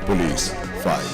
Police file.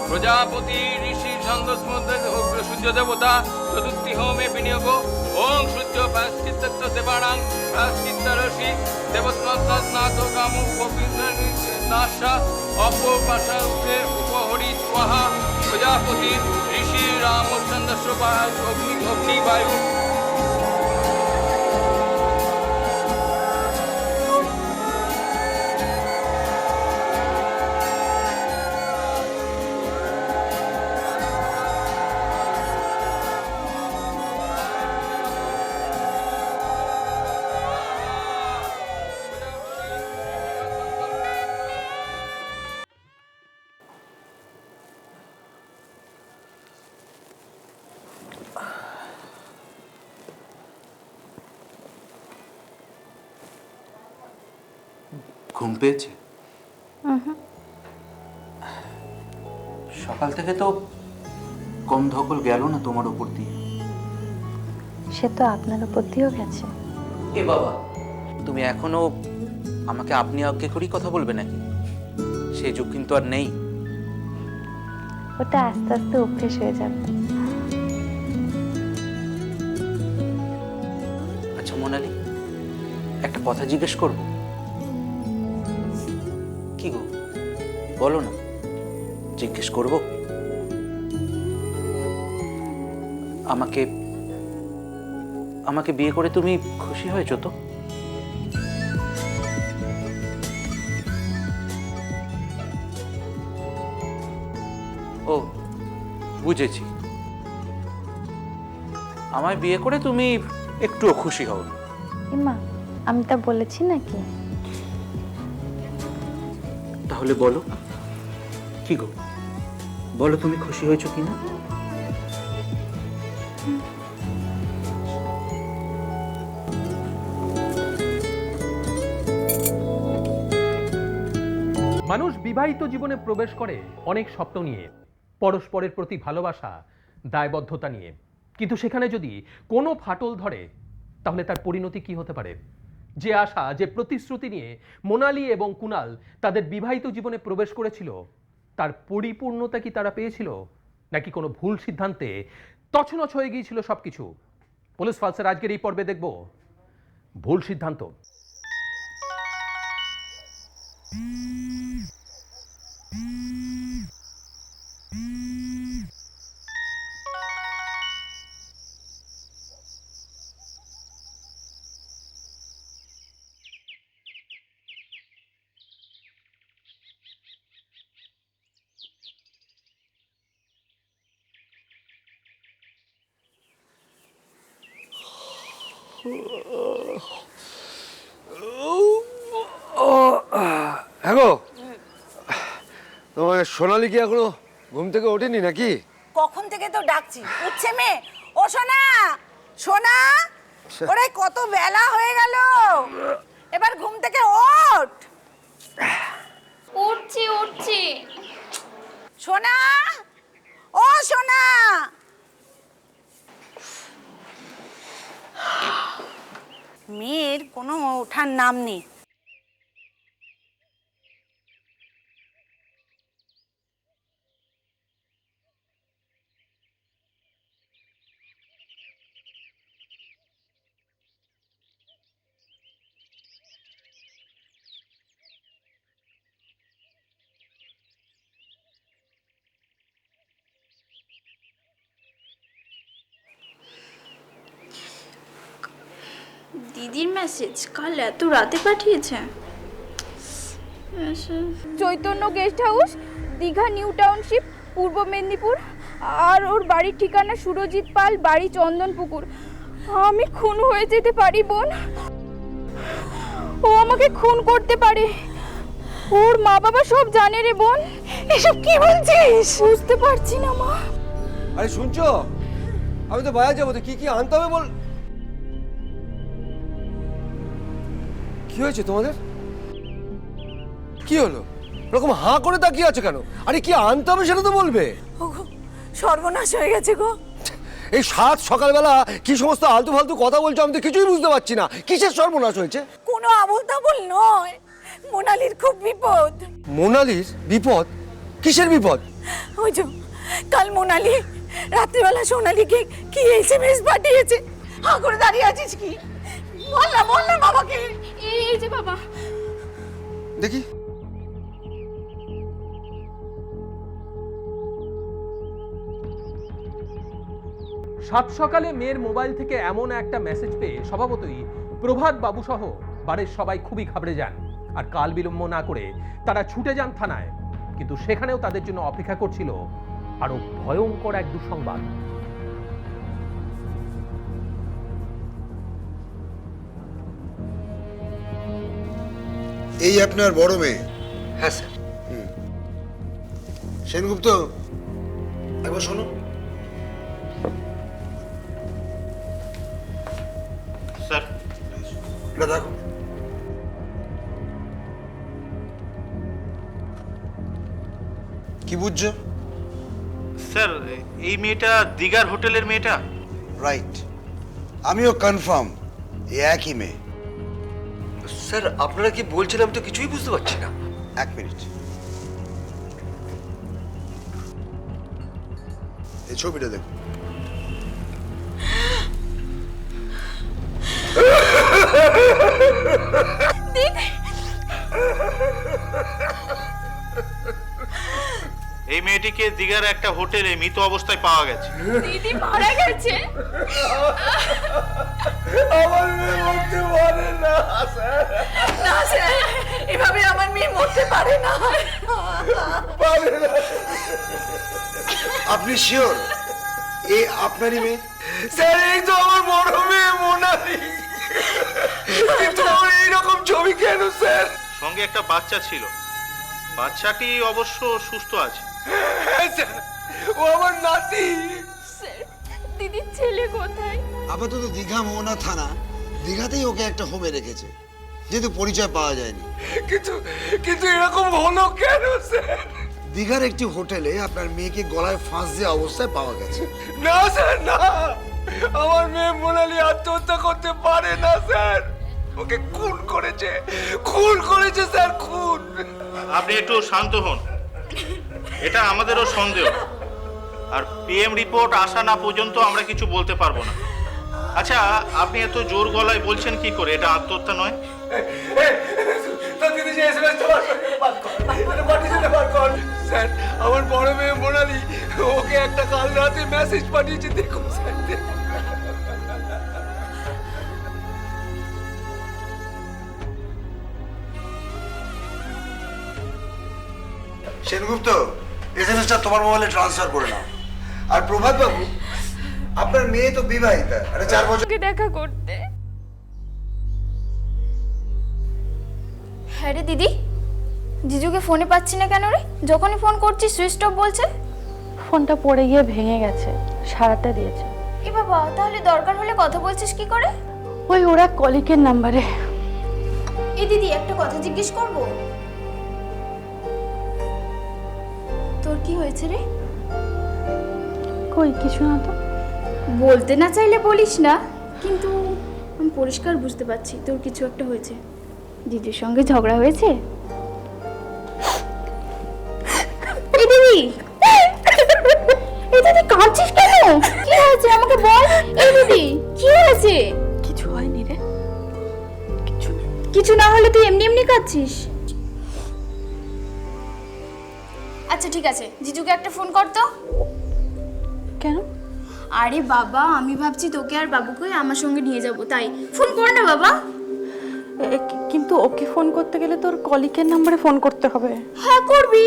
প্রজাপতি ঋষি ছন্দস মধ্যে সূর্য দেবতা চতুর্থী হোমে বিনিয়োগ। ওং সূর্য প্রায়শ্চিত্ত দেবানাং প্রায়শ্চিত্তরসি দেবস্নাথ কামু নাশা অপপাশে উপহরি স্বাহা। প্রজাপতি ঋষি রামচন্দ্র অগ্নিবায়ু ঘুম পেয়েছে? সকাল থেকে তো কম ধকল গেল না তোমার উপর দিয়ে। সে তো আপনার উপর দিয়েও গেছে। এ বাবা, তুমি এখনো আমাকে আপনি আজ্ঞে করেই কথা বলবে নাকি? সেই যুগ কিন্তু আর নেই। ওটা আস্তে আস্তে অভ্যেস হয়ে যাবে। আচ্ছা মোনালি, একটা কথা জিজ্ঞেস করব? কি গো, বলো না। জিজ্ঞেস করব? আমাকে আমাকে বিয়ে করে তুমি খুশি হয়েছো তো? ও, বুঝেছি। আমায় বিয়ে করে তুমি একটুও খুশি হও? মা, আমি তা বলেছি নাকি? তাহলে বলো, কি গো, বলো তুমি খুশি হয়েছো কিনা? মানুষ বিবাহিত জীবনে প্রবেশ করে অনেক স্বপ্ন নিয়ে, পরস্পরের প্রতি ভালোবাসা, দায়বদ্ধতা নিয়ে। কিন্তু সেখানে যদি কোনো ফাটল ধরে, তাহলে তার পরিণতি কি হতে পারে? যে আশা, যে প্রতিশ্রুতি নিয়ে মোনালি এবং কুনাল তাদের বিবাহিত জীবনে প্রবেশ করেছিল, তার পরিপূর্ণতা কি তারা পেয়েছিল, নাকি কোনো ভুল সিদ্ধান্তে তছনছ হয়ে গিয়েছিল সবকিছু? পুলিশ ফালসের আজকের এই পর্বে দেখব ভুল সিদ্ধান্ত। হ্যাঁ গো, তোমার সোনালি কি এখনো ঘুম থেকে ওঠেনি নাকি? কখন থেকে তো ডাকছি, উঠছে মেয়ে। ও সোনা, সোনা, ওরে কত বেলা হয়ে গেল, এবার ঘুম থেকে ওঠ। উঠছি উঠছি। সোনা, ও সোনা। মেয়ের কোনো ওঠার নাম নেই। দিদির মেসেজ কাল এত রাতে পাঠিয়েছে। Chaitanya guest house, Digha new township, পূর্ব মেদিনীপুর। আর ওর বাড়ির ঠিকানা সুরজিৎ পাল, বাড়ি চন্দনপুকুর। আমি খুন হয়ে যেতে পারি বোন, ও আমাকে খুন করতে পারে। ওর মা বাবা সব জানে রে বোন। এসব কি বলছিস? বুঝতে পারছি না মা। আরে শুনছো, আমি তো বাজার যাবো, তো কি কি আনতে হবে বল। কি হয়েছে তোমাদের? কি হলো? এরকম হাঁ করে তাকিয়ে আছো কেন? আরে কি আনতে হবে সেটা তো বলবে। ওগো, সর্বনাশ হয়ে গেছে গো। এই সাত সকালবেলা কি সমস্ত আলতু ফালতু কথা বলছো, আমি তো কিছুই বুঝতে পারছি না। কিসের সর্বনাশ হয়েছে? কোনো আবল তাবল নয়, মোনালির খুব বিপদ। মোনালির বিপদ? কিসের বিপদ? ওই যে কাল মোনালি রাত্রিবেলা সোনালিকে কি এসএমএস পাঠিয়েছে। হাঁ করে দাঁড়িয়ে আছিস কি? বল না বাবাকে। এই যে বাবা, দেখি। সাত সকালে মেয়ের মোবাইল থেকে এমন একটা মেসেজ পেয়ে স্বভাবতই প্রভাত বাবু সহ বাড়ির সবাই খুবই ঘাবড়ে যান। আর কাল বিলম্ব না করে তারা ছুটে যান থানায়। কিন্তু সেখানেও তাদের জন্য অপেক্ষা করছিল আরো ভয়ঙ্কর এক দুঃসংবাদ। এই আপনার বড় মেয়ে? হ্যাঁ স্যার। সেনগুপ্ত, একবার শোনো। স্যার, এটা দেখো। কি বুঝছো? স্যার এই মেয়েটা দিঘার হোটেলের মেয়েটা। রাইট, আমিও কনফার্ম এ একই মেয়ে। স্যার আপনারা কি বলছেন আমি তো কিছুই বুঝতে পারছি না। এক মিনিট, এই ছবিটা দেখুন। এই মেয়েটিকে দিঘার একটা হোটেলে মৃত অবস্থায় পাওয়া গেছে। দিদি মারা গেছে। আমার মেয়ে মরতে পারে না স্যার। না স্যার, এভাবে আমার মেয়ে মরতে পারে না। আপনি শিওর এ আপনারই মেয়ে? স্যার এই তো আমার বড় মেয়ে মোনালি, কিন্তু ওর এইরকম ছবি কেন স্যার? সঙ্গে একটা বাচ্চা ছিল, বাচ্চাটি অবশ্য সুস্থ আছে। হ্যাঁ স্যার, ও আমার নাতি। স্যার, দিদির ছেলে কোথায়? আপাতত দীঘা মোহনা থানা দীঘাতেই ওকে একটা হোমে রেখেছে, যেহেতু পরিচয় পাওয়া যায়নি। কিন্তু এরকম হলো কেন স্যার? দীঘার একটি হোটেলে আপনার মেয়েকে গলায় ফাঁস দেওয়া অবস্থায় পাওয়া গেছে। না স্যার না, আমার মেয়ে মোনালি আত্মহত্যা করতে পারে না স্যার। ওকে খুন করেছে স্যার, খুন। আপনি একটু শান্ত হন, এটা আমাদেরও সন্দেহ, আর পিএম রিপোর্ট আসা না পর্যন্ত আমরা কিছু বলতে পারবো না। আচ্ছা, আপনি এত জোর গলায় বলছেন কি করে এটা আত্মহত্যা নয়? স্যার আমার বড় মেয়ে মোনালি ওকে একটা কাল রাতে মেসেজ পাঠিয়েছে, দেখুন স্যার দেখুন। সেনগুপ্ত, এসএমএসটা তোমার মোবাইলে ট্রান্সফার করে নাও। আর প্রভাত বাবু, আপনার মেয়ে তো বিবাহিতা, আরে 4 বছর। ওকে দেখা করতে। হ্যাঁ রে দিদি, জিজুকে ফোনে পাচ্ছি না কেন রে? যখনই ফোন করছি সুইচ অফ বলছে। ফোনটা পড়ে গিয়ে ভেঙে গেছে, সারাটা দিয়েছে। এ বাবা, তাহলে দরকার হলে কথা বলছিস কি করে? ওই ওরা কলিকের নাম্বারে। এ দিদি, একটা কথা জিজ্ঞেস করব? তোর কি হয়েছে রে? কই কিছু না তো। বলতে না চাইলে বলিস না, কিন্তু আমি পরিষ্কার বুঝতে পারছি তোর কিছু একটা হয়েছে। দিদির সঙ্গে ঝগড়া হয়েছে? এই দিদি, এই দিদি কাঁদছিস কেন? কি হয়েছে আমাকে বল। এই দিদি, কি হয়েছে? কিছু হয়নি রে, কিছু না। কিছু না হলে তুই এমনি এমনি কাঁদছিস? আচ্ছা ঠিক আছে, জিজুকে একটা ফোন কর তো। কেন? আরে বাবা, আমি ভাবছি তোকে আর বাবুকে আমার সঙ্গে নিয়ে যাব, তাই ফোন কর না বাবা। কিন্তু ওকে ফোন করতে গেলে তোর কলিকের নাম্বারে ফোন করতে হবে। হ্যাঁ করবি।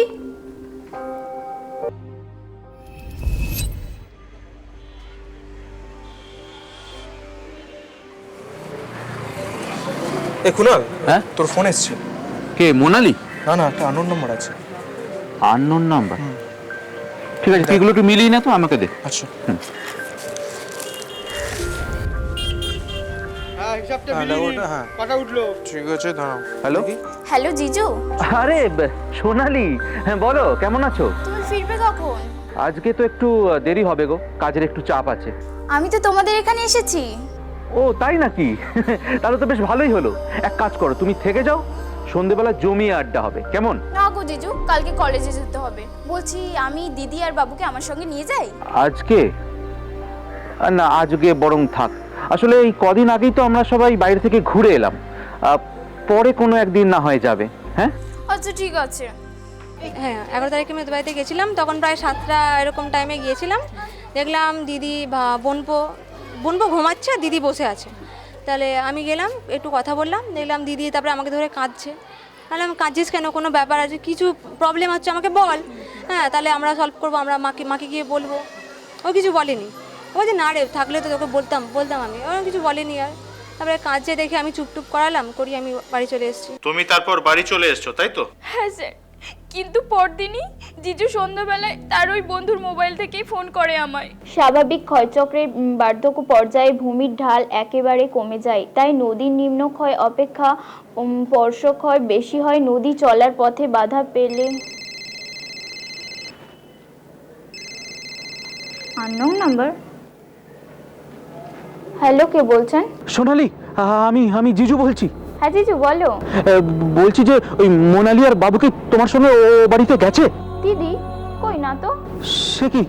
এ কুনাল, হ্যাঁ তোর ফোন এসছে। কে মোনালি? না না, একটা আননোন নাম্বার আছে। Unknown number? ঠিক আছে, এগুলো একটু মিলিয়ে না তো আমাকে দে। আচ্ছা। ঠিক আছে, দাঁড়াও। হ্যালো হ্যালো জিজু, আরে সোনালি, হ্যাঁ বলো, কেমন আছো? তুমি ফিরবে কখন? আজকে তো একটু দেরি হবে গো, কাজের একটু চাপ আছে। আমি তো তোমাদের এখানে এসেছি। ও তাই নাকি? তাহলে তো বেশ ভালোই হলো। এক কাজ করো, তুমি থেকে যাও, সন্ধেবেলা জমিয়ে আড্ডা হবে, কেমন? না গো জিজু, কালকে কলেজে যেতে হবে। বলছি আমি দিদি আর বাবুকে আমার সঙ্গে নিয়ে যাই। আজকে না, আজকে বরং থাক। আসলে এই কদিন আগেই তো আমরা সবাই বাইরে থেকে ঘুরে এলাম, পরে কোনো একদিন না হয়ে যাবে। হ্যাঁ আচ্ছা ঠিক আছে। হ্যাঁ, 11 তারিখে মেয়েদের বাড়িতে গেছিলাম, তখন প্রায় 7টা এরকম টাইমে গিয়েছিলাম। দেখলাম দিদি বোনপো ঘুমাচ্ছে আর দিদি বসে আছে। তাহলে আমি গেলাম, একটু কথা বললাম, দেখলাম দিদি তারপরে আমাকে ধরে কাঁদছে। তাহলে আমি কাঁদছিস কেন, কোনো ব্যাপার আছে, কিছু প্রবলেম হচ্ছে আমাকে বল, হ্যাঁ তাহলে আমরা সলভ করবো, আমরা মাকে গিয়ে বলবো। ও কিছু বলেনি, ও বলছে না রে, থাকলে তো তোকে বলতাম আমি, ওরা কিছু বলেনি। আর তারপরে কাঁদছে দেখে আমি চুপটুপ করালাম, করি আমি বাড়ি চলে এসেছি। তুমি তারপর বাড়ি চলে এসছো তাই তো? হ্যাঁ স্যার, কিন্তু পরদিনই জিজু সন্ধ্যাবেলায় তার ওই বন্ধুর মোবাইল থেকেই ফোন করে আমায়। স্বাভাবিক ক্ষয়চক্রের বার্ধক্য পর্যায়ে ভূমির ঢাল একেবারে কমে যায়, তাই নদীর নিম্নক্ষয় অপেক্ষা স্পর্শক্ষয় বেশি হয়। নদী চলার পথে বাধা পেলে আননোন নাম্বার। হ্যালো, কে বলছেন? সোনালি, আমি জিজু বলছি। হ্যাঁ জিজু, বলো। বলছি যে ওই মোনালি আর বাবুকে তোমার সঙ্গে ও বাড়িতে গেছে? দিদি কই না তো। সে কি?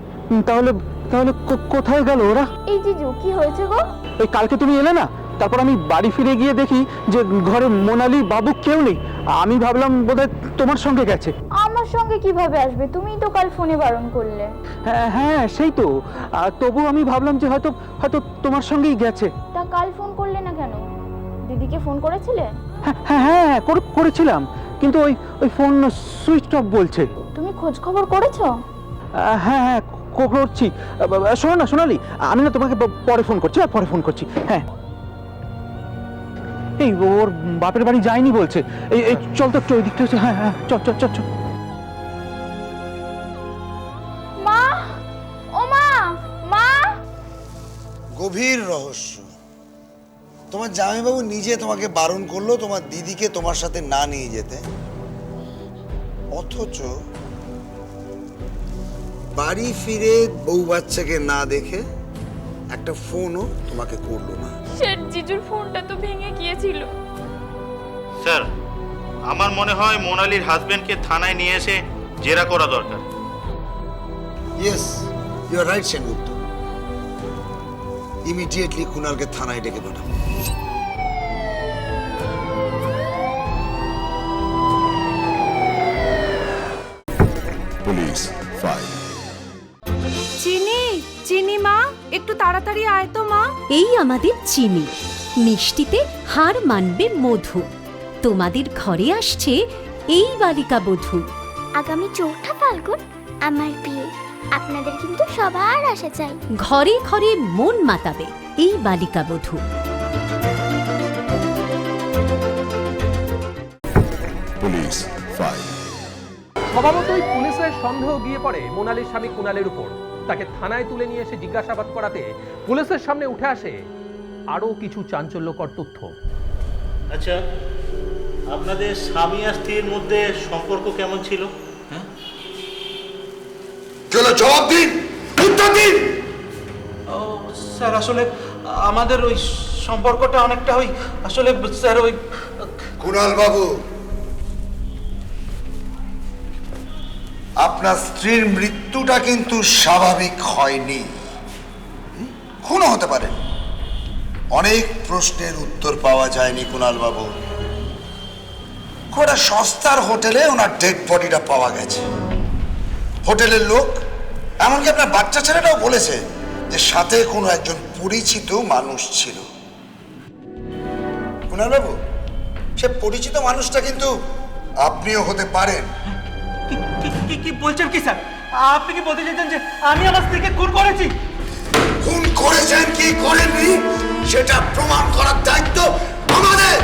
তাহলে তাহলে কোথায় গেল ওরা? এই জিজু, কি হয়েছে গো? ওই কালকে তুমি এলে না, তারপর আমি বাড়ি ফিরে গিয়ে দেখি যে ঘরে মোনালি বাবু কেউ নেই। আমি ভাবলাম বোধহয় তোমার সঙ্গে গেছে। আমার সঙ্গে কিভাবে আসবে? তুমিই তো কাল ফোনে বারণ করলে। হ্যাঁ সেই তো। তবু আমি ভাবলাম যে হয়তো হয়তো তোমার সঙ্গেই গেছে। তা কাল ফোন করলে না কেন? দিদিকে ফোন করেছিলে? হ্যাঁ করেছিলাম, কিন্তু ওই ফোন সুইচ অফ বলছে। তুমি খোঁজ খবর করেছো? হ্যাঁ করছি। শোনো না সোনালি, আমি না তোমাকে পরে ফোন করছি, পরে ফোন করছি। হ্যাঁ, এই ওর বাপের বাড়ি যায়নি বলছে। এই চল তো একটু ওই দিকটা। হ্যাঁ চল। মা, ও মা, মা। গভীর রহস্য। তোমার জামাইবাবু নিজে তোমাকে বারণ করলো তোমার দিদিকে তোমার সাথে না নিয়ে যেতে, অথচ বাড়ি ফিরে বউ বাচ্চাকে না দেখে একটা ফোনও তোমাকে করলো না। শেঠ জিজুর ফোনটা তো ভেঙে গিয়েছিল। স্যার, আমার মনে হয় মোনালির হাজবেন্ডকে থানায় নিয়ে এসে জেরা করা দরকার। Yes, you are right Sengupta. Immediately কুণালকে থানায় ডেকে পাঠাবো। Police file. চিনি মা, একটু তাড়াতাড়ি আয় তো মা। এই আমাদের চিনি, মিষ্টিতে হার মানবে মধু। তোমাদের ঘরে আসছে এই বালিকা বধূ। আগামী 4 ফাল্গুন আমার বিয়ে। আপনাদের কিন্তু সবার আসা চাই। ঘরে ঘরে মন মাতাবে এই বালিকা বধূ। Police file. স্বভাবতই পুলিশের সন্দেহ গিয়ে পড়ে মোনালির স্বামী কুণালের উপর। তাকে থানায় তুলে নিয়ে এসে জিজ্ঞাসাবাদ করাতে পুলিশের সামনে উঠে আসে আরো কিছু চাঞ্চল্যকর তথ্য। আচ্ছা, আপনাদের স্বামী আর স্ত্রীর মধ্যে সম্পর্ক কেমন ছিল? চলো জবাব দিন, উত্তর দিন। স্যার, আসলে আমাদের ওই সম্পর্কটা অনেকটা আসলে স্যার ওই কুণাল বাবু, আপনার স্ত্রীর মৃত্যুটা কিন্তু স্বাভাবিক হয়নি, খুনও হতে পারে। অনেক প্রশ্নের উত্তর পাওয়া যায়নি কুণাল বাবু। একটা সস্তার হোটেলে ওনার ডেড বডিটা পাওয়া গেছে। হোটেলের লোক, এমনকি আপনার বাচ্চা ছেলেটাও বলেছে যে সাথে কোনো একজন পরিচিত মানুষ ছিল। কুণাল বাবু, সে পরিচিত মানুষটা কিন্তু আপনিও হতে পারেন। কি বলছেন কি স্যার? আপনি কি বলতে চাইছেন যে আমি আমার স্ত্রীকে খুন করেছি? খুন করেছেন কি করেননি সেটা প্রমাণ করার দায়িত্ব আমাদের।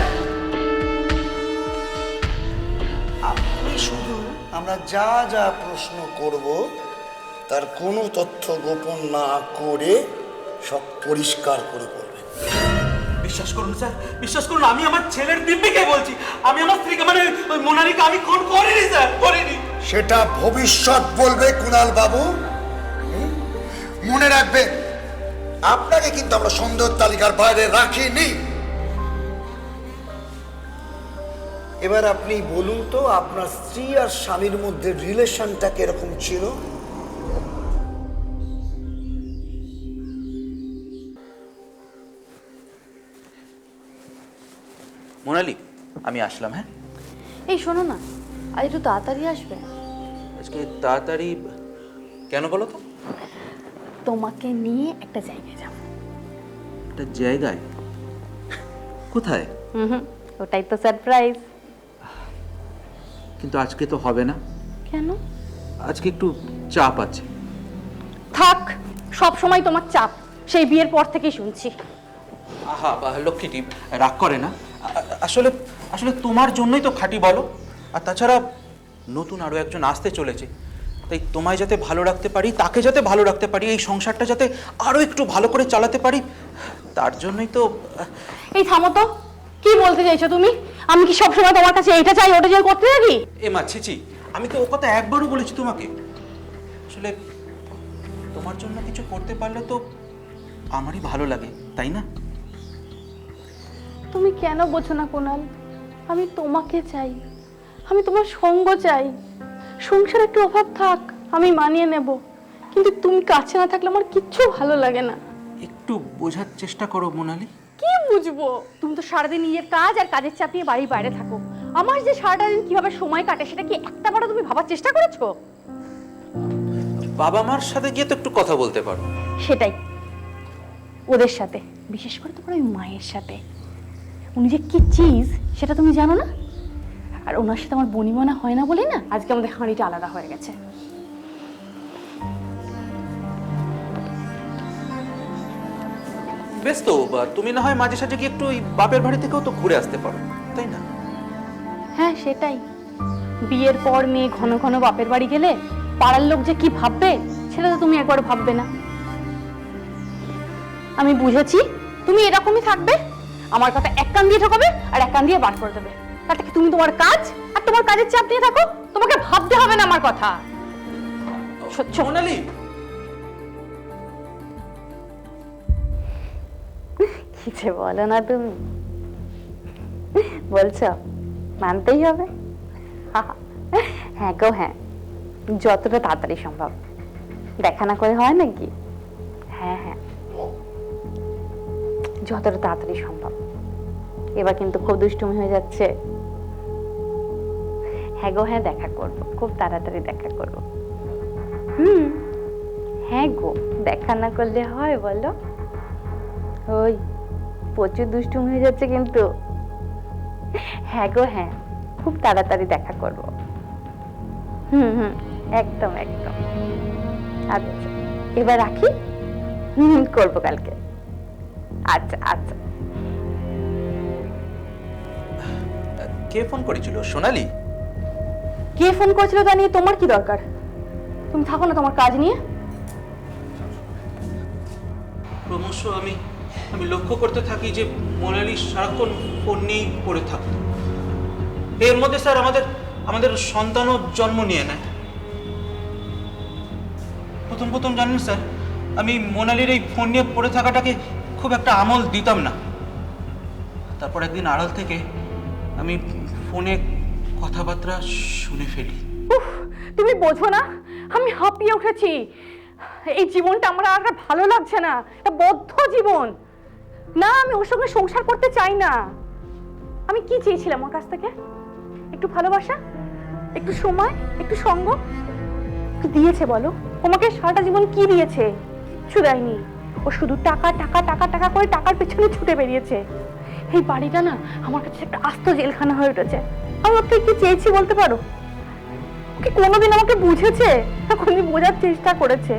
আপনি শুধু আমরা যা যা প্রশ্ন করব তার কোনো তথ্য গোপন না করে সব পরিষ্কার করে বলবেন। বিশ্বাস করুন স্যার, বিশ্বাস করুন, আমি আমার ছেলের দিব্যিকে বলছি, আমি আমার স্ত্রীকে মানে ওই মোনালিকে আমি খুন করিনি স্যার, করিনি। সেটা ভবিষ্যৎ বলবে কুণাল বাবু। মনে রাখবেন, আপনাকে কিন্তু আমরা সন্দেহ তালিকার বাইরে রাখিনি। এবার আপনি বলুন তো, আপনার স্ত্রী আর স্বামীর মধ্যে রিলেশনটা কিরকম ছিল? মোনালি, আমি আসলাম। হ্যাঁ, এই শোনো না, আর একটু তাড়াতাড়ি আসবে। আজকে তাড়াতাড়ি কেন বলো তো? তোমাকে নিয়ে একটা জায়গায় যাব। একটা জায়গায়? কোথায়? ওটাই তো সারপ্রাইজ। কিন্তু আজকে তো হবে না। কেন? আজকে একটু চাপ আছে। থাক, সব সময় তোমার চাপ, সেই বিয়ের পর থেকেই শুনছি। আহা লক্ষ্মীটি, রাগ করে না। আসলে আসলে তোমার জন্যই তো খাঁটি, বলো। আর তাছাড়া নতুন আরো একজন আসতে চলেছে, তাই তোমায় যাতে ভালো রাখতে পারি, তাকে যাতে ভালো রাখতে পারি, এই সংসারটা যাতে আরো একটু ভালো করে চালাতে পারি, তার জন্যই তো। এই থামো তো, কি বলতে চাইছো তুমি? আমি কি সবসময় তোমার কাছে এইটা চাই ওটা চাই করতে থাকি? এ মা, ছিছি, আমি তো ও কথা একবারও বলেছি তোমাকে। আসলে তোমার জন্য কিছু করতে পারলে তো আমারই ভালো লাগে, তাই না? তুমি কেন বোঝো না কুনাল? আমি তোমাকে চাই, আমি তোমার সঙ্গ চাই। সংসার একটু অভাব থাক, আমি মানিয়ে নেব, কিন্তু তুমি কাছে না থাকলে আমার কিচ্ছু ভালো লাগে না। একটু বোঝার চেষ্টা করো মোনালি। কি বুঝবো? তুমি তো সারাদিন নিজের কাজ আর কাজের চাপ নিয়ে বাড়ির বাইরে থাকো। আমার যে সারাটা দিন কিভাবে সময় কাটে সেটা কি একটাবারও তুমি ভাবার চেষ্টা করেছো? বাবা মার সাথে গিয়ে তো একটু কথা বলতে পারো। সেটাই, ওদের সাথে, বিশেষ করে তোমার ওই মায়ের সাথে। উনি যে কি চিজ সেটা তুমি জানো না? আর ওনার সাথে আমার বনিমনা হয় না বলে না আজকে আমাদের হাঁড়িটা আলাদা হয়ে গেছে। বেশ তো, তুমি না হয় মাঝে সাঝে গিয়ে একটু ওই বাপের বাড়ি থেকেও তো ঘুরে আসতে পারো, তাই না? হ্যাঁ সেটাই, বিয়ের পর মেয়ে ঘন ঘন বাপের বাড়ি গেলে পাড়ার লোক যে কি ভাববে সেটা তো তুমি একবার ভাববে না। আমি বুঝেছি তুমি এরকমই থাকবে, আমার কথা এক কান দিয়ে ঢোকাবে আর এক কান দিয়ে বার করে দেবে। তাতে কি তুমি তোমার কাজ আর তোমার কাজের চাপ নিয়ে থাকো, তোমাকে ভাবতে হবে না আমার কথা। মোনালি, কি যে বলো না তুমি, বলছো মানতেই হবে। হ্যাঁ গো হ্যাঁ, যতটা তাড়াতাড়ি সম্ভব। দেখা না করে হয় নাকি? হ্যাঁ হ্যাঁ, যতটা তাড়াতাড়ি সম্ভব। এবার কিন্তু খুব দুষ্টুমি হয়ে যাচ্ছে। হ্যাঁ গো হ্যাঁ, দেখা করব, খুব তাড়াতাড়ি দেখা করব। হ্যাঁ গো, দেখা না করলে হয় বলো? ওই প্রচুর দুষ্টুমি হয়ে যাচ্ছে কিন্তু। হ্যাঁ গো হ্যাঁ, খুব তাড়াতাড়ি দেখা করব। একদম একদম। আচ্ছা এবার রাখি, করবো কালকে। আচ্ছা আচ্ছা। কে ফোন করেছিল? সোনালি? কে ফোন করেছিল তা নিয়ে তোমার কি দরকার? তুমি থাকো না তোমার কাজ নিয়ে। ক্রমশ আমি লক্ষ্য করতে থাকি যে মোনালি সারাক্ষণ ফোন নিয়েই পড়ে থাকতো। এর মধ্যে স্যার আমাদের সন্তানও জন্ম নিয়ে নেয়। প্রথম জানেন স্যার, আমি মোনালির এই ফোন নিয়ে পড়ে থাকাটাকে খুব একটা আমল দিতাম না। তারপর একদিন আড়াল থেকে আমি ফোনে কথাবার্তা শুনে ফেলি। তুমি বোঝো না, আমি হাঁপিয়ে উঠেছি। এই জীবনটা আমার আর ভালো লাগছে না, এটা বদ্ধ জীবন। না, আমি ওর সঙ্গে সংসার করতে চাই না। আমি কি চেয়েছিলাম ওর কাছ থেকে? একটু ভালোবাসা, একটু সময়, একটু সঙ্গ। কি দিয়েছে বলো? তোমাকে সারাটা জীবন কি দিয়েছে? কিচ্ছু দেয়নি। ও শুধু টাকা টাকা টাকা টাকা করে টাকার পেছনে ছুটে বেরিয়েছে। এই বাড়িটা না আমার কাছে একটা আস্ত জেলখানা হয়ে উঠেছে। আমি ওর থেকে কি চেয়েছি বলতে পারো? ওকে কোনোদিন আমাকে বুঝেছে? কোনোদিন বোঝার চেষ্টা করেছে?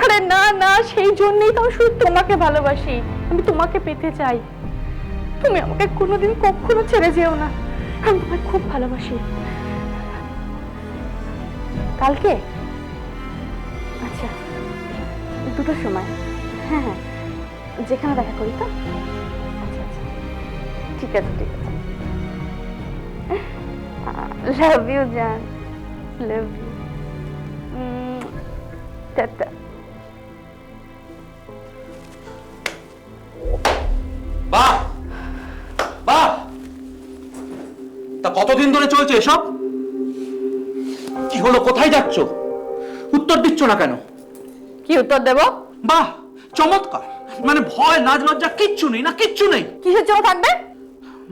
আরে না না, সেই জন্যই তো আমি শুধু তোমাকে ভালোবাসি। আমি তোমাকে পেতে চাই। তুমি আমাকে কোনোদিন কখনো ছেড়ে যেও না। আমি তোমায় খুব ভালোবাসি। কালকে? আচ্ছা, দুটোর সময়। হ্যাঁ হ্যাঁ, যেখানে দেখা করি তো। আচ্ছা আচ্ছা, ঠিক আছে ঠিক আছে। লাভ ইউ জান, লাভ ইউ। টাটা। বাহ বাহ, তা কতদিন ধরে চলছে এসব? কি হলো, কোথায় যাচ্ছ? উত্তর দিচ্ছ না কেন? কি উত্তর দেব? বাহ, চমৎকার। মানে ভয় লাজ লজ্জা কিচ্ছু নেই না? কিচ্ছু নেই। কিসের জন্য থাকবে?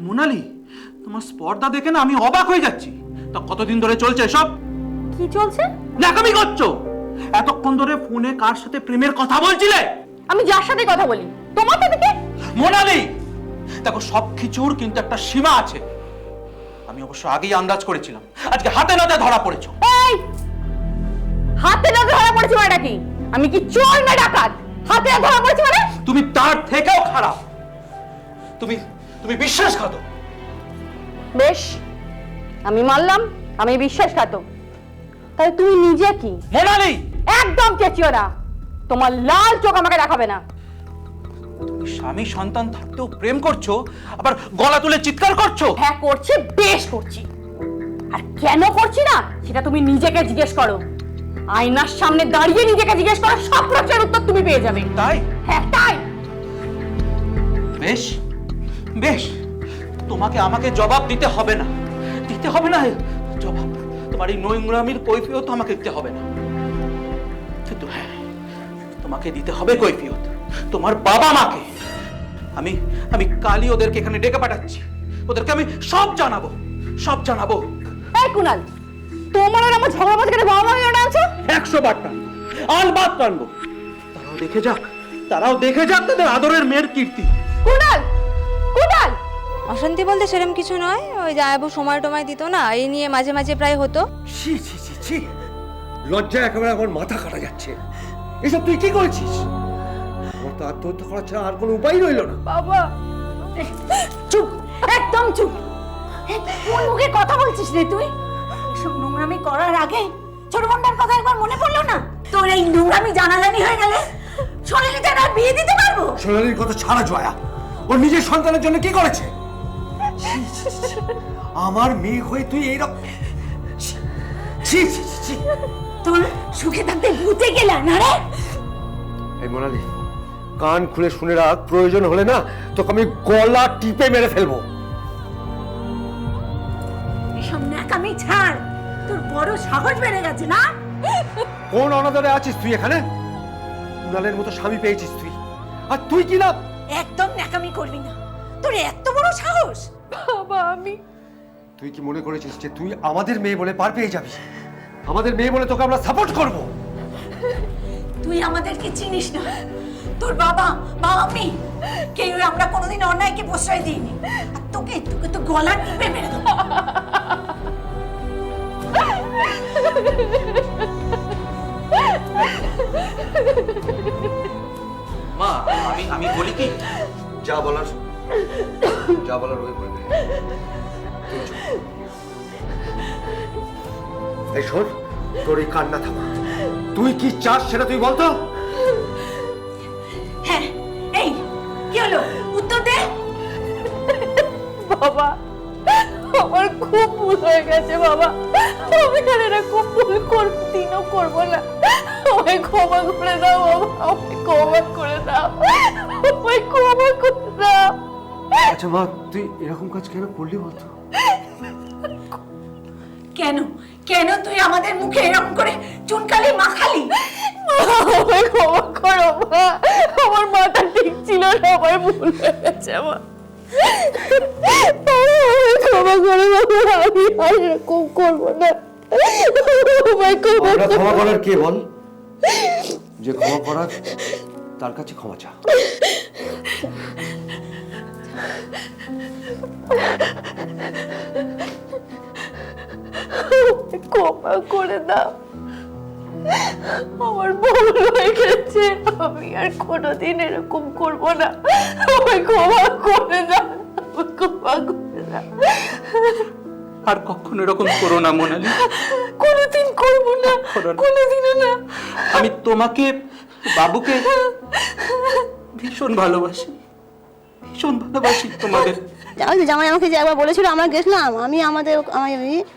মোনালি, তোমার স্পর্ধা দেখে না আমি অবাক হয়ে যাচ্ছি। তা কতদিন ধরে চলছে এসব? কি চলছে? নাকামি করছো। এতক্ষণ ধরে ফোনে কার সাথে প্রেমের কথা বলছিলে? আমি যার সাথে কথা বলি। তোমার সাথে কি? মোনালি, দেখো সবকিছুর কিন্তু একটা সীমা আছে। আমি অবশ্য আগেই আন্দাজ করেছিলাম আজকে হাতে নাতে ধরা পড়েছো। এই, হাতে নাতে ধরা পড়েছি মানে কি? আমি কি চোর না ডাকাত? হাতে নাতে ধরা পড়েছি মানে? তুমি তার থেকেও খারাপ। তুমি বিশ্বাসঘাতক। বেশ, আমি মানলাম আমি বিশ্বাসঘাতক। তাহলে তুমি নিজে কি? মোনালি, একদম চেঁচিও না। তোমার লাল চোখ আমাকে দেখাবে না। তুমি স্বামী সন্তান থাকতেও প্রেম করছো, আবার গলা তুলে চিৎকার করছো। হ্যাঁ করছি, বেশ করছি। আর কেন করছি না সেটা তুমি নিজেকে জিজ্ঞেস করো। আয়নার সামনে দাঁড়িয়ে নিজেকে জিজ্ঞেস করা সব প্রশ্নের উত্তর তুমি পেয়ে যাবে। তাই? হ্যাঁ তাই। বেশ বেশ, তোমাকে আমাকে জবাব দিতে হবে না, দিতে হবে না জবাব। তোমার এই নোংরামির কৈফিয়ত আমাকে দিতে হবে না, কিন্তু হ্যাঁ, তোমাকে দিতে হবে কৈফিয়ত তোমার বাবা মাকে। আমি আমি কালই ওদেরকে এখানে ডেকে পাঠাচ্ছি, ওদেরকে আমি সব জানাবো, সব জানাবো। এই কুনাল, তোমার আর আমার ঝগড়া বাজে বাবা মা এটা আছে 100 বার টানবো, আলবাত টানবো। তারাও দেখে যাক তাদের আদরের মেয়ের কীর্তি। কুনাল, কুনাল, অশান্তি বলতে সেরকম কিছু নয়, ওই জায়াবু সময় টময় দিত না, এই নিয়ে মাঝে মাঝে প্রায় হতো। ছি ছি ছি ছি, লজ্জা একেবারে আমার মাথা কাটা যাচ্ছে। এসব তুই কি করেছিস? আমার তো আত্মহত্যা করা ছাড়া আর কোনো উপায় রইল না। বাবা চুপ, একদম চুপ। কোন মুখে কথা বলছিস রে তুই? সব নোংরামি করার আগে ছোট বোনটার কথা একবার মনে পড়লো না? তোর এই নোংরামি জানাজানি হয়ে গেলে সোনালীতে আর বিয়ে দিতে পারবো? সোনালীর কথা ছাড়া জয়া, ওর নিজের সন্তানের জন্য কি করেছে? আমার মেয়ে হয়ে তুই এইরকম, তোর সুখে থাকতে ভূতে গেলা না রে? এই মোনালি, কান খুলে শুনে রাখ, প্রয়োজন হলে না তোকে আমি গলা টিপে মেরে ফেলবো। এসব ন্যাকামি ছাড়, তোর বড় সাহস বেড়ে গেছে না? কোন অনাদরে আছিস তুই এখানে? কুণালের মতো স্বামী পেয়েছিস তুই, আর তুই কি লাভ? একদম ন্যাকামি করবি না, তোর এত বড় সাহস! বাবা আমি, তুই কি মনে করেছিস যে তুই আমাদের মেয়ে বলে পার পেয়ে যাবি? আমাদের মেয়ে বলে তোকে আমরা সাপোর্ট করব? তুই আমাদেরকে চিনিস না, তোর বাবা মা আমি কেউ আমরা কোনোদিন অন্যায়কে প্রশ্রয় দিইনি, আর তোকে তোকে তো গলা টিপে মেরে দেবো। মা, আমি বলি কি, যা বলার ওই বলবে। এই শোন, তোর এই কান্না থামা। তুই কি চাস সেটা তুই বলতো। হ্যাঁ, এই কি হলো, উত্তর দে। বাবা আমার খুব ভুল হয়ে গেছে বাবা, আমি আর এরকম ভুল দিনও করবো না। আমায় ক্ষমা করে দাও বাবা, আমায় ক্ষমা করে দাও, আমায় ক্ষমা করে দাও। আচ্ছা মা, তুই এরকম কাজ কেন করলি বলতো? কেন কেন তুই আমাদের মুখে এরকম করে চুনকালি মাখালি? আমায় ক্ষমা করো মা, আমার মাথা ঠিক ছিল না, আমার ভুল হয়ে গেছে আমার। ক্ষমা করো বাবা, আমি আর এরকম করবো না। আমরা ক্ষমা করার কে বল? যে ক্ষমা করার তার কাছে ক্ষমা চা। ক্ষমা করে দাও, আমার ভুল হয়ে গেছে, আমি আর কোনোদিন এরকম করবো না। আমায় ক্ষমা করে দাও, ক্ষমা করে দাও। আর কখনো এরকম করো না মোনালি, কোনোদিন করবো না, কোনোদিনও না। আমি তোমাকে, বাবুকে ভীষণ ভালোবাসি, ভীষণ ভালোবাসি তোমাদের। জামাই আমাকে যে একবার বলেছিল, আমরা গেছিলাম, আমার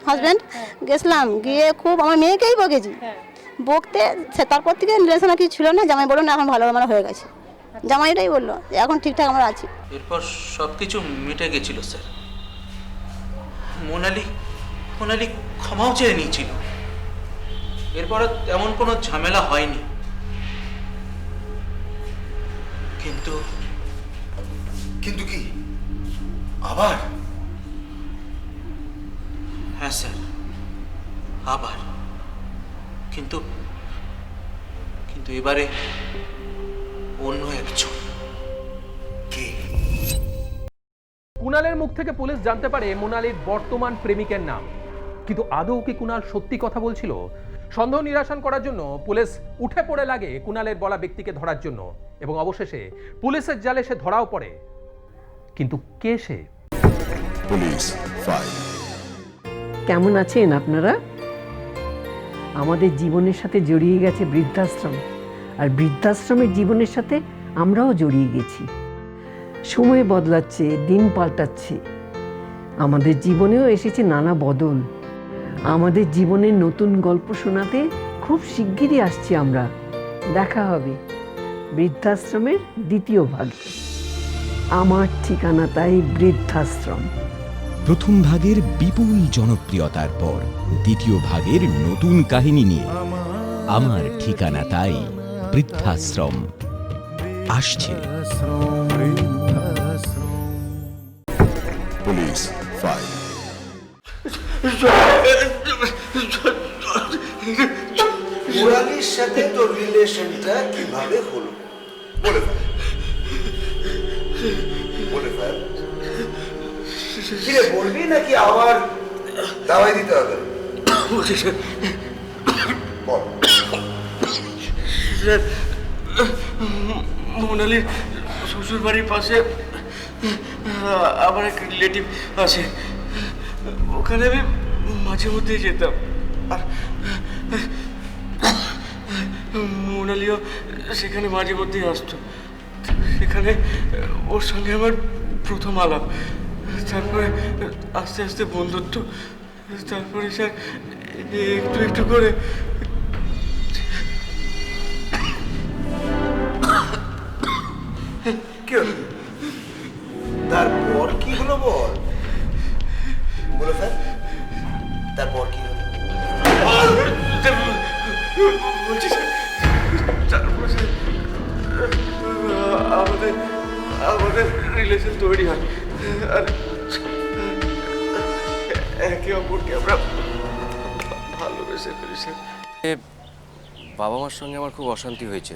হাজব্যান্ড গেছিলাম, গিয়ে খুব আমার মেয়েকেই বকেছি, বকতে তারপর থেকে রিলেশন আর কিছু ছিল না। জামাই বললো না এখন ভালো আমার হয়ে গেছে, জামাই এটাই বললো এখন ঠিকঠাক আমরা আছি। এরপর সবকিছু মিটে গেছিল স্যার। মোনালি ক্ষমাও চেয়ে নিয়েছিল, এরপর তেমন কোনো ঝামেলা হয়নি। কিন্তু কিন্তু কি আবার? হ্যাঁ স্যার, আবার। কিন্তু এবারে অন্য একজন। কে? কুণালের মুখ থেকে পুলিশ জানতে পারে মোনালির বর্তমান প্রেমিকের নাম, কিন্তু আদৌ কি কুণাল সত্যি কথা বলছিল? সন্দেহ নিরসন করার জন্য পুলিশ উঠে পড়ে লাগে কুণালের বলা ব্যক্তিকে ধরার জন্য, এবং অবশেষে পুলিশের জালে সে ধরাও পড়ে। কিন্তু কে সে? Police file. কেমন আছেন আপনারা? আমাদের জীবনের সাথে জড়িয়ে গেছে বৃদ্ধাশ্রম, আর বৃদ্ধাশ্রমের জীবনের সাথে আমরাও জড়িয়ে গেছি। সময় বদলাচ্ছে, দিন পাল্টাচ্ছে, আমাদের জীবনেও এসেছে নানা বদল। আমাদের জীবনের নতুন গল্প শোনাতে খুব শিগগিরই আসছি আমরা, দেখা হবে বৃদ্ধাশ্রমের দ্বিতীয় ভাগে। আমার ঠিকানা তাই বৃদ্ধাশ্রম। প্রথম ভাগের বিপুল জনপ্রিয়তার পর দ্বিতীয় ভাগের নতুন কাহিনী নিয়ে আমার ঠিকানা তাই বৃদ্ধাশ্রম আসছে। Police file. মুরালির সাথে তোর রিলেশনটা কিভাবে হলো বলে ফেল, বলে ফেল। কিরে বলবি নাকি আবার দাওয়াই দিতে হবে? বল। স্যার, মোনালির শ্বশুর বাড়ির পাশে আমার এক রিলেটিভ আছে, ওখানে আমি মাঝে মধ্যেই যেতাম। আর মোনালিও সেখানে মাঝে মধ্যেই আসতো। সেখানে ওর সঙ্গে আমার প্রথম আলাপ, তারপরে আস্তে আস্তে বন্ধুত্ব, তারপরে স্যার একটু একটু করে কি হলো? তারপর কি হলো বল, বলে ফেল। তারপর কি হলো? বলছি স্যার, তারপর স্যার আমাদের রিলেশন তৈরি হয়, আর একে অপরকে আমরা ভালোবেসে ফেলি স্যার। বাবা মার সঙ্গে আমার খুব অশান্তি হয়েছে,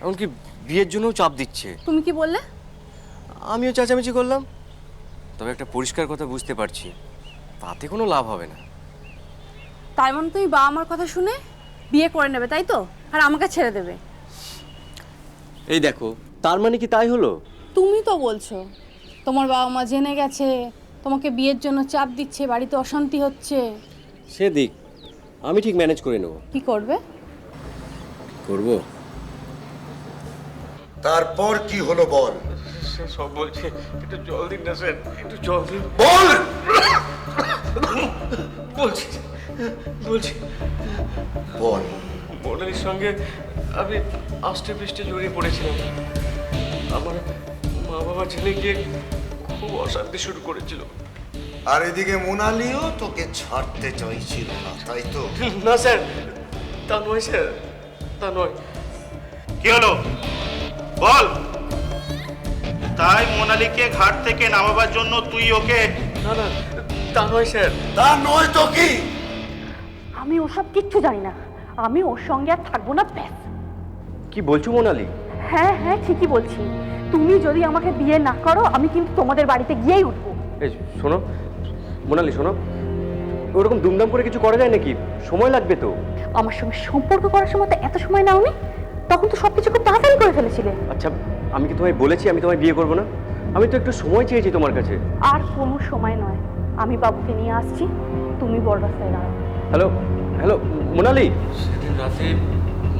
এমনকি বিয়ের জন্যও চাপ দিচ্ছে। তুমি কি বললে? আমিও চেঁচামেচি করলাম, তবে একটা পরিষ্কার কথা বুঝতে পারছি, তাতে কোনো লাভ হবে না। তাই মানে তুমি বাবা মার কথা শুনে বিয়ে করে নেবে, তাই তো? আর আমাকে ছেড়ে দেবে? এই দেখো, তার মানে কি তাই হলো? তুমি তো বলছো তোমার বাবা মা জেনে গেছে, তোমাকে বিয়ের জন্য চাপ দিচ্ছে, বাড়িতে অশান্তি হচ্ছে। সে দিক, আমি ঠিক ম্যানেজ করে নেব। কি করবে? করব। তারপর কি হলো বল। স্যার সব বলছে, একটু জল দিন না স্যার, একটু জল দিন। বল। বলছি বলছি বল। মোনালির সঙ্গে আমি আষ্টে পৃষ্ঠে জড়িয়ে পড়েছিলাম। আমার মা বাবা জেনে গিয়ে খুব অশান্তি শুরু করেছিল। আর এদিকে মোনালিও তোকে ছাড়তে চাইছিল না, তাই তো? না স্যার, তা নয় স্যার, তা নয়। কি হলো বল। তাই মোনালিকে ঘাট থেকে নামাবার জন্য তুই ওকে? না না, তা নয় স্যার। তা নয় তো কি? আমি ওসব কিচ্ছু জানি না, আমি ওর সঙ্গে আর থাকবো না, ব্যাস। কি বলছো মোনালি? হ্যাঁ হ্যাঁ, ঠিকই বলছি। তুমি যদি আমাকে বিয়ে না করো, আমি কিন্তু তোমাদের বাড়িতে গিয়েই উঠবো। এই শোনো মোনালি, শোনো, ওরকম দুমদাম করে কিছু করা যায় নাকি? সময় লাগবে তো। আমার সঙ্গে সম্পর্ক করার সময় তো এত সময় নাওনি, তখন তো সবকিছু খুব তাড়াতাড়ি করে ফেলেছিলে। আচ্ছা, আমি কি তোমায় বলেছি আমি তোমায় বিয়ে করবো না? আমি তো একটু সময় চেয়েছি তোমার কাছে। আর কোনো সময় নয়, আমি বাবুকে নিয়ে আসছি, তুমি বড় রাস্তায় দাঁড়াও। Hello hello Monali. সেদিন রাতে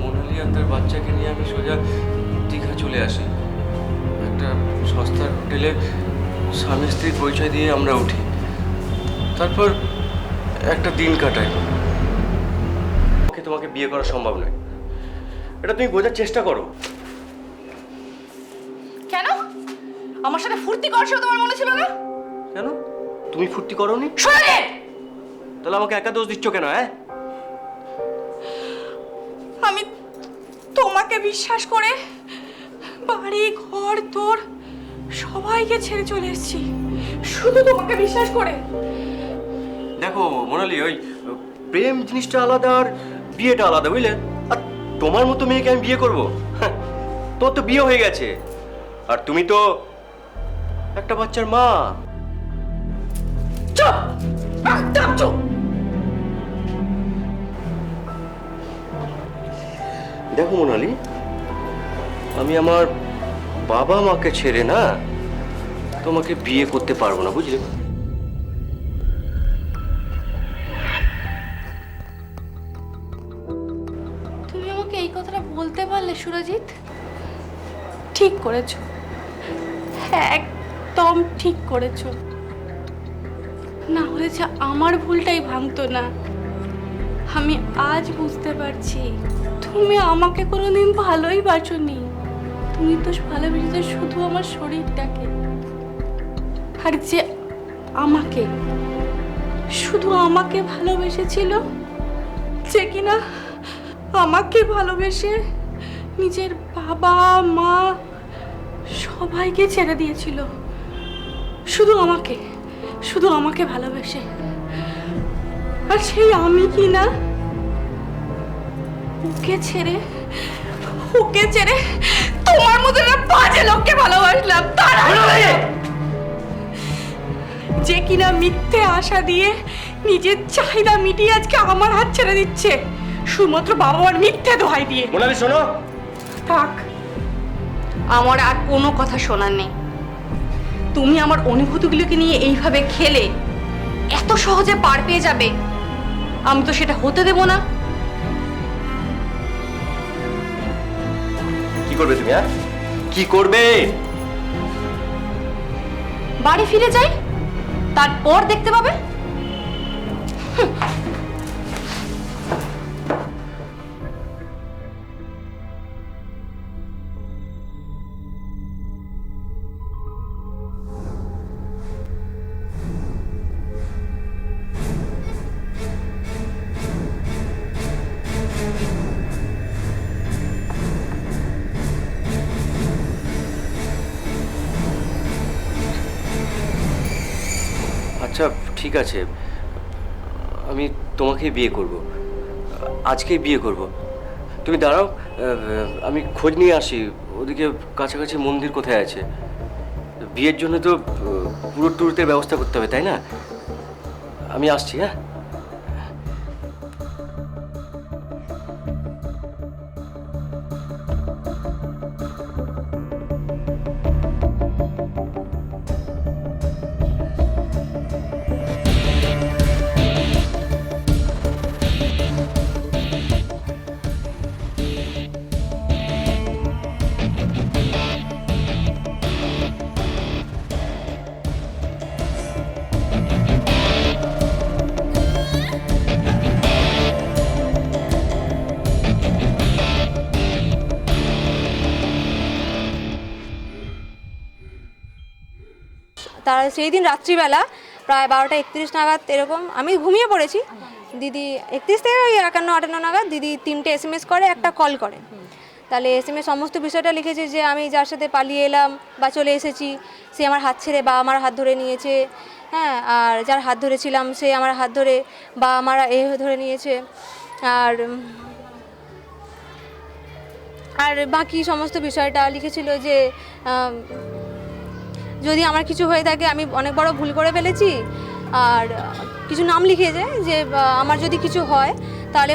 মোনালি আর তার বাচ্চাকে নিয়ে আমি সোজা দীঘা চলে আসি। একটা সস্তার হোটেলে স্বামী স্ত্রীর পরিচয় দিয়ে আমরা উঠি, তারপর একটা দিন কাটাই। ওকে তোমাকে বিয়ে করা সম্ভব নয়, এটা তুমি বোঝার চেষ্টা করো। কেন? আমার সাথে ফুর্তি করছো তোমার মনে ছিল না? কেন তুমি ফুর্তি করোনি? শোনে, তাহলে আমাকে একা দোষ দিচ্ছ কেন? হ্যাঁ, আমি তোমাকে বিশ্বাস করে বাড়ি ঘর তোর সবাইকে ছেড়ে চলে এসেছি, শুধু তোমাকে বিশ্বাস করে। দেখো মোনালি, ওই প্রেম জিনিসটা আলাদা আর বিয়েটা আলাদা, বুঝলে? আর তোমার মতো মেয়েকে আমি বিয়ে করবো? হ্যাঁ, তোর তো বিয়ে হয়ে গেছে, আর তুমি তো একটা বাচ্চার মা। চুপ, একদম চুপ। দেখো মোনালি, আমি আমার বাবা মাকে ছেড়ে না তোমাকে বিয়ে করতে পারবো না, বুঝলে? তুমি আমাকে এই কথাটা বলতে পারলে সুরজিৎ? ঠিক করেছো, একদম ঠিক করেছো, না হলে যে আমার ভুলটাই ভাঙতো না। আমি আজ বুঝতে পারছি তুমি আমাকে কোনোদিন ভালোই বাসোনি। তুমি তো ভালোবেসেছো শুধু আমার শরীরটাকে, আর যে আমাকে, শুধু আমাকে ভালোবেসেছিল, যে কিনা আমাকে ভালোবেসে নিজের বাবা মা সবাইকে ছেড়ে দিয়েছিল, শুধু আমাকে ভালোবেসে। আর সেই আমি কি না ওকে ছেড়ে তোমার মতো একটা বাজে লোককে ভালোবাসলাম, যে কিনা মিথ্যে আশা দিয়ে নিজের চাহিদা মিটিয়ে আজকে আমার হাত ছেড়ে দিচ্ছে শুধুমাত্র বাবা মার মিথ্যে দোহাই দিয়ে। মোনালি শোনো, থাক, আমার আর কোনো কথা শোনার নেই। তুমি আমার অনুভূতিগুলোকে নিয়ে এইভাবে খেলে এত সহজে পার পেয়ে যাবে, আমি তো সেটা হতে দেব না। কি করবে তুমি? কি করবে? বাড়ি ফিরে যাই, তারপর দেখতে পাবে। আচ্ছা ঠিক আছে, আমি তোমাকে বিয়ে করব, আজকেই বিয়ে করব। তুমি দাঁড়াও, আমি খোঁজ নিয়ে আসি ওদিকে কাছাকাছি মন্দির কোথায় আছে। বিয়ের জন্য তো পুরো ট্যুরের ব্যবস্থা করতে হবে, তাই না? আমি আসছি। হ্যাঁ, তার সেই দিন রাত্রিবেলা প্রায় 12:31 নাগাদ এরকম আমি ঘুমিয়ে পড়েছি। দিদি 31 থেকে ওই 51-58 নাগাদ দিদি 3টে SMS করে, একটা কল করে। তাহলে SMS সমস্ত বিষয়টা লিখেছে যে আমি যার সাথে পালিয়ে এলাম বা চলে এসেছি সে আমার হাত ছেড়ে বা আমার হাত ধরে নিয়েছে, হ্যাঁ, আর যার হাত ধরেছিলাম সে আমার হাত ধরে বা আমার ধরে নিয়েছে, আর বাকি সমস্ত বিষয়টা লিখেছিল যে যদি আমার কিছু হয়ে থাকে আমি অনেক বড় ভুল করে ফেলেছি, আর কিছু নাম লিখেছে যে আমার যদি কিছু হয় তাহলে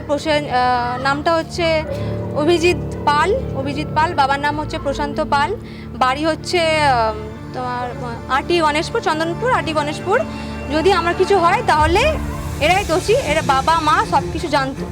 নামটা হচ্ছে অভিজিৎ পাল, বাবার নাম হচ্ছে প্রশান্ত পাল, বাড়ি হচ্ছে তোমার আটি গণেশপুর, চন্দনপুর আটি গণেশপুর। যদি আমার কিছু হয় তাহলে এরাই দোষী, এরা বাবা মা সব কিছু জানতো।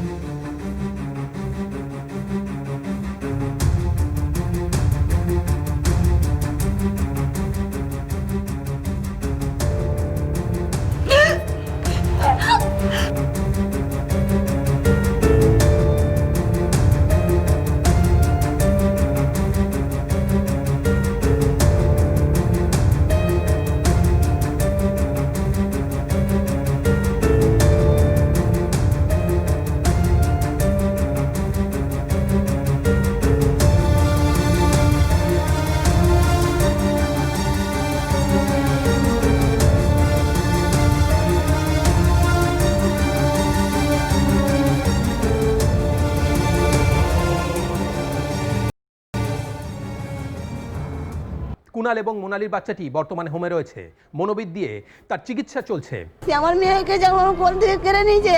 কুনাল এবং মোনালির বাচ্চাটি বর্তমানে হোমে রয়েছে, মনোবিদ দিয়ে তার চিকিৎসা চলছে। আমার মেয়েকে যখন কোল থেকে কেড়ে নিয়েছে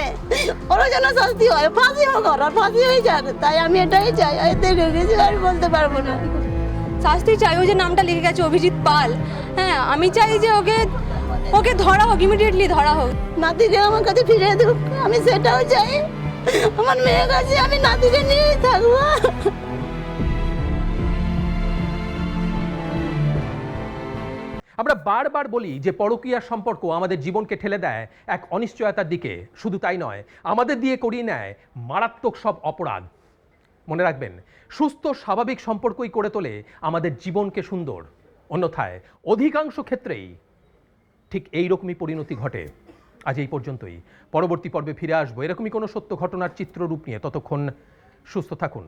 ওরা যেন শাস্তি হয়, ফাঁসি হোক, ওরা ফাঁসি হয়ে যাক, তাই আমি এটাই চাই। কিছু আর বলতে পারবো না। শাস্তি চাই, ওই যে নামটা লিখে গেছে অভিজিৎ পাল, হ্যাঁ, আমি চাই যে ওকে ধরা হোক, ইমিডিয়েটলি ধরা হোক। নাতিকে আমার কাছে ফিরে দেব, আমি সেটাও চাই। আমার মেয়ের কাছে আমি নাতিকে নিয়েই থাকবো। আমরা বারবার বলি যে পরকীয়ার সম্পর্ক আমাদের জীবনকে ঠেলে দেয় এক অনিশ্চয়তার দিকে। শুধু তাই নয়, আমাদের দিয়ে করিয়ে নেয় মারাত্মক সব অপরাধ। মনে রাখবেন, সুস্থ স্বাভাবিক সম্পর্কই করে তোলে আমাদের জীবনকে সুন্দর। অন্যথায় অধিকাংশ ক্ষেত্রেই ঠিক এইরকমই পরিণতি ঘটে। আজ এই পর্যন্তই। পরবর্তী পর্বে ফিরে আসবো এরকমই কোনো সত্য ঘটনার চিত্ররূপ নিয়ে। ততক্ষণ সুস্থ থাকুন,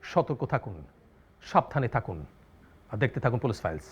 সতর্ক থাকুন, সাবধানে থাকুন আর দেখতে থাকুন পুলিশ ফাইলস।